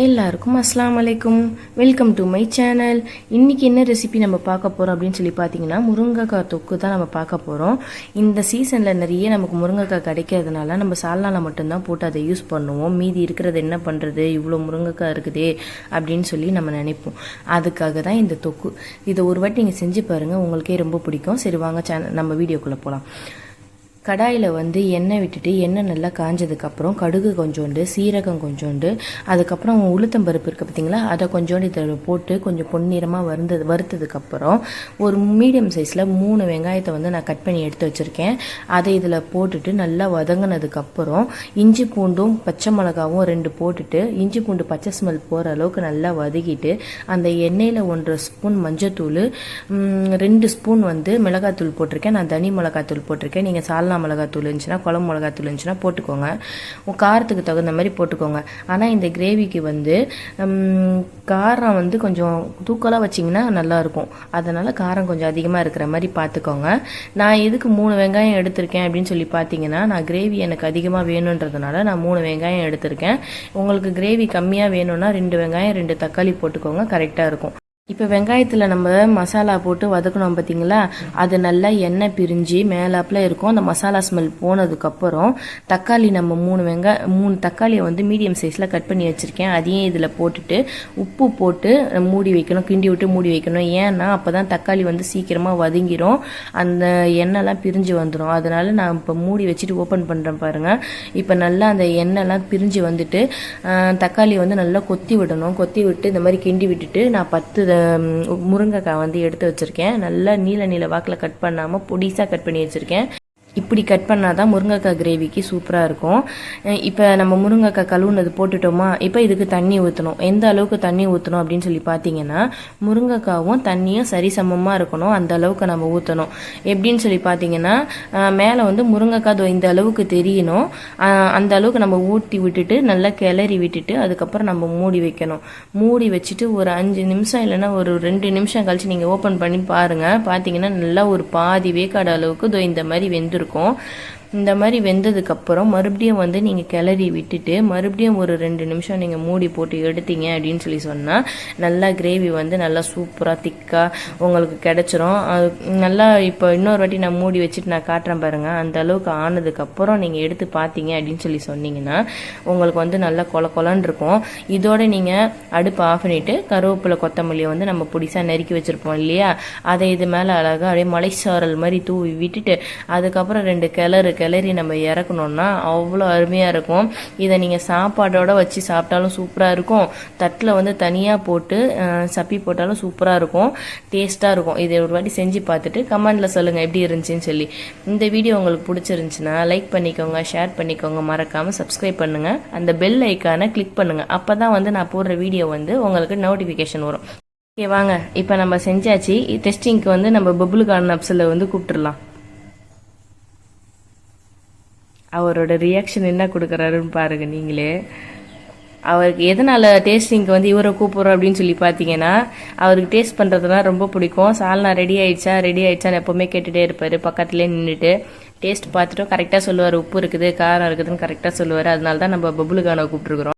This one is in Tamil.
எல்லாருக்கும் அஸ்ஸலாமு அலைக்கும். Welcome to my channel. இன்றைக்கி என்ன ரெசிபி நம்ம பார்க்க போகிறோம் அப்படின்னு சொல்லி பார்த்தீங்கன்னா, முருங்கைக்காய் தொக்கு தான் நம்ம பார்க்க போகிறோம். இந்த சீசனில் நிறைய நமக்கு முருங்கைக்காய் கிடைக்கிறதுனால நம்ம சால்னால மட்டும்தான் போட்டு அதை யூஸ் பண்ணுவோம். மீதி இருக்கிறது என்ன பண்ணுறது, இவ்வளோ முருங்கைக்காய் இருக்குதே அப்படின்னு சொல்லி நம்ம நினைப்போம். அதுக்காக தான் இந்த தொக்கு. இதை ஒரு வாட்டி நீங்கள் செஞ்சு பாருங்கள், உங்களுக்கே ரொம்ப பிடிக்கும். சரி வாங்க நம்ம வீடியோக்குள்ளே போகலாம். கடாயில் வந்து எண்ணெய் விட்டுட்டு எண்ணெய் நல்லா காஞ்சதுக்கப்புறம் கடுகு கொஞ்சோண்டு, சீரகம் கொஞ்சோண்டு, அதுக்கப்புறம் உளுத்தம்பருப்பு இருக்குது பார்த்தீங்களா, அதை கொஞ்சோண்டு இதில் போட்டு கொஞ்சம் பொன்னிறமாக வறுத்ததுக்கப்புறம் ஒரு மீடியம் சைஸில் 3 வெங்காயத்தை வந்து நான் கட் பண்ணி எடுத்து வச்சுருக்கேன். அதை இதில் போட்டுட்டு நல்லா வதங்கினதுக்கப்புறம் இஞ்சி பூண்டும் பச்சை மிளகாவும் 2 போட்டுட்டு இஞ்சி பூண்டு பச்சை ஸ்மெல் போகிற அளவுக்கு நல்லா வதக்கிட்டு அந்த எண்ணெயில் 1 ஸ்பூன் மஞ்சத்தூள், 2 ஸ்பூன் வந்து மிளகாத்தூள் போட்டிருக்கேன். நான் தனி மிளகாத்தூள் போட்டிருக்கேன். நீங்கள் சால்னா மிளகாத்தூள் இருந்துச்சுன்னா, குழம்பு மிளகாத்தூள் இருந்துச்சுன்னா போட்டுக்கோங்க. காரத்துக்கு தகுந்த மாதிரி போட்டுக்கோங்க. ஆனால் இந்த கிரேவிக்கு வந்து காரம் வந்து கொஞ்சம் தூக்கலாக வச்சிங்கன்னா நல்லாயிருக்கும். அதனால் காரம் கொஞ்சம் அதிகமாக இருக்கிற மாதிரி பார்த்துக்கோங்க. நான் எதுக்கு 3 வெங்காயம் எடுத்திருக்கேன் அப்படின்னு சொல்லி பார்த்தீங்கன்னா, நான் கிரேவி எனக்கு அதிகமாக வேணுன்றதுனால நான் 3 வெங்காயம் எடுத்திருக்கேன். உங்களுக்கு கிரேவி கம்மியாக வேணும்னா 2 வெங்காயம் 2 தக்காளி போட்டுக்கோங்க, கரெக்டாக இருக்கும். இப்போ வெங்காயத்தில் நம்ம மசாலா போட்டு வதக்கணும் பார்த்தீங்களா, அது நல்லா எண்ணெய் பிரிஞ்சு மேலாப்பில் இருக்கும். அந்த மசாலா ஸ்மெல் போனதுக்கப்புறம் தக்காளி நம்ம 3 தக்காளியை வந்து மீடியம் சைஸில் கட் பண்ணி வச்சுருக்கேன். அதையும் இதில் போட்டுட்டு உப்பு போட்டு மூடி வைக்கணும், கிண்டி விட்டு மூடி வைக்கணும். ஏன்னா அப்போ தான் தக்காளி வந்து சீக்கிரமாக வதங்கிடும், அந்த எண்ணெய்லாம் பிரிஞ்சு வந்துடும். அதனால நான் இப்போ மூடி வச்சுட்டு ஓப்பன் பண்ணுறேன் பாருங்கள். இப்போ நல்லா அந்த எண்ணெய்லாம் பிரிஞ்சு வந்துட்டு தக்காளி வந்து நல்லா கொத்தி விடணும். கொத்தி விட்டு இந்த மாதிரி கிண்டி விட்டுட்டு நான் 10 முருங்கைக்காய் வந்து எடுத்து வச்சுருக்கேன். நல்லா நீல வாக்கில் கட் பண்ணாமல் பொடிசாக கட் பண்ணி வச்சுருக்கேன். இப்படி கட் பண்ணால் தான் முருங்கைக்காய் கிரேவிக்கு சூப்பராக இருக்கும். இப்போ நம்ம முருங்கைக்காய் கழுவுனது போட்டுட்டோமா, இப்போ இதுக்கு தண்ணி ஊற்றணும். எந்த அளவுக்கு தண்ணி ஊற்றணும் அப்படின்னு சொல்லி பார்த்தீங்கன்னா, முருங்கைக்காவும் தண்ணியும் சரிசமமாக இருக்கணும், அந்த அளவுக்கு நம்ம ஊற்றணும். எப்படின்னு சொல்லி பார்த்தீங்கன்னா, மேலே வந்து முருங்கைக்காய் இந்த அளவுக்கு தெரியணும், அந்த அளவுக்கு நம்ம ஊற்றி விட்டுட்டு நல்லா கிளறி விட்டுட்டு அதுக்கப்புறம் நம்ம மூடி வைக்கணும். மூடி வச்சுட்டு ஒரு 5 நிமிஷம் இல்லைன்னா ஒரு 2 நிமிஷம் கழிச்சு நீங்கள் ஓப்பன் பண்ணி பாருங்கள். பார்த்தீங்கன்னா நல்லா ஒரு பாதி வேக்காடு அளவுக்கு இந்த மாதிரி வெந்திருக்கும். இந்த மாதிரி வெந்ததுக்கப்புறம் மறுபடியும் வந்து நீங்கள் கிளறி விட்டுட்டு மறுபடியும் ஒரு 2 நிமிஷம் நீங்கள் மூடி போட்டு எடுத்தீங்க அப்படின்னு சொல்லி சொன்னால் நல்லா கிரேவி வந்து நல்லா சூப்பராக திக்காக உங்களுக்கு கிடச்சிரும். நல்லா இப்போ இன்னொரு வாட்டி நான் மூடி வச்சுட்டு நான் காட்டுறேன் பாருங்கள். அந்த அளவுக்கு ஆனதுக்கப்புறம் நீங்கள் எடுத்து பார்த்தீங்க அப்படின்னு சொல்லி சொன்னீங்கன்னா உங்களுக்கு வந்து நல்லா கொலன்னு இருக்கும். இதோட நீங்கள் அடுப்பு ஆஃப் பண்ணிவிட்டு கருவேப்பிலை கொத்தமல்லியை வந்து நம்ம பொடிசாக நறுக்கி வச்சுருப்போம் இல்லையா, அதை இது மேலே அழகாக அப்படியே மலைச்சாரல் மாதிரி தூவி விட்டுட்டு அதுக்கப்புறம் 2 கிளறி நம்ம இறக்கணும்னா அவ்வளோ அருமையாக இருக்கும். இதை நீங்கள் சாப்பாடோட வச்சு சாப்பிட்டாலும் சூப்பராக இருக்கும், தட்டில் வந்து தனியாக போட்டு சப்பி போட்டாலும் சூப்பராக இருக்கும், டேஸ்ட்டாக இருக்கும். இதை ஒரு வாட்டி செஞ்சு பார்த்துட்டு கமெண்டில் சொல்லுங்கள் எப்படி இருந்துச்சுன்னு சொல்லி. இந்த வீடியோ உங்களுக்கு பிடிச்சிருந்துச்சுன்னா லைக் பண்ணிக்கோங்க, ஷேர் பண்ணிக்கோங்க, மறக்காமல் சப்ஸ்கிரைப் பண்ணுங்கள், அந்த பெல் ஐக்கானை கிளிக் பண்ணுங்கள். அப்போ தான் வந்து நான் போடுற வீடியோ வந்து உங்களுக்கு நோட்டிஃபிகேஷன் வரும். ஓகே வாங்க, இப்போ நம்ம செஞ்சாச்சு. டெஸ்டிங்க்கு வந்து நம்ம பபுள் கார்ன் அப்ஸில் வந்து கூப்பிட்டுடலாம். அவரோட ரியாக்ஷன் என்ன கொடுக்குறாருன்னு பாருங்கள் நீங்களே. அவருக்கு எதனால் டேஸ்டிங்க்கு வந்து இவரை கூப்பிட்றோம் அப்படின்னு சொல்லி பார்த்தீங்கன்னா, அவருக்கு டேஸ்ட் பண்ணுறதுனா ரொம்ப பிடிக்கும். சால்னா ரெடி ஆயிடுச்சான்னு எப்போவுமே கேட்டுகிட்டே இருப்பார். பக்கத்துலேயே நின்றுட்டு டேஸ்ட் பார்த்துட்டு கரெக்டாக சொல்லுவார். உப்பு இருக்குது, காரம் இருக்குதுன்னு கரெக்டாக சொல்லுவார். அதனால தான் நம்ம பபுள் கார்னை கூப்பிட்ருக்குறோம்.